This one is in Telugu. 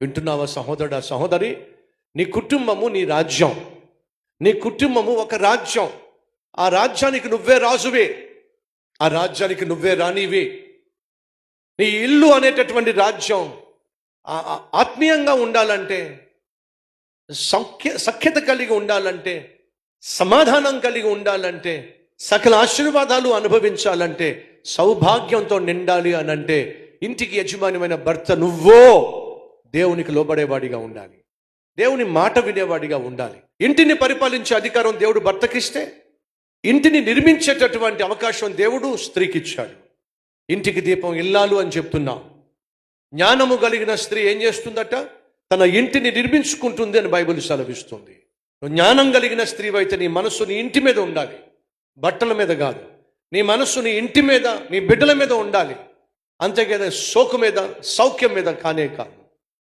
వింటున్నావా సహోదరుడా, సహోదరి? నీ కుటుంబము నీ రాజ్యం. నీ కుటుంబము ఒక రాజ్యం. ఆ రాజ్యానికి నువ్వే రాజువే, ఆ రాజ్యానికి నువ్వే రాణివే. నీ ఇల్లు అనేటటువంటి రాజ్యం ఆత్మీయంగా ఉండాలంటే, సఖ్యత కలిగి ఉండాలంటే, సమాధానం కలిగి ఉండాలంటే, సకల ఆశీర్వాదాలు అనుభవించాలంటే, సౌభాగ్యంతో నిండాలి అని అంటే, ఇంటికి యజమానిమైన భర్త నువ్వో దేవునికి లోబడేవాడిగా ఉండాలి, దేవుని మాట వినేవాడిగా ఉండాలి. ఇంటిని పరిపాలించే అధికారం దేవుడు భర్తకిస్తే, ఇంటిని నిర్మించేటటువంటి అవకాశం దేవుడు స్త్రీకి ఇచ్చాడు. ఇంటికి దీపం ఇల్లాలు అని చెప్తున్నాం. జ్ఞానము కలిగిన స్త్రీ ఏం చేస్తుందట? తన ఇంటిని నిర్మించుకుంటుంది అని బైబిల్ సెలవిస్తుంది. జ్ఞానం కలిగిన స్త్రీ అయితే నీ మనస్సు నీ ఇంటి మీద ఉండాలి, బట్టల మీద కాదు. నీ మనస్సు నీ ఇంటి మీద, నీ బిడ్డల మీద ఉండాలి. అంతేకాదు సోకు మీద, సౌఖ్యం మీద కానే కాదు.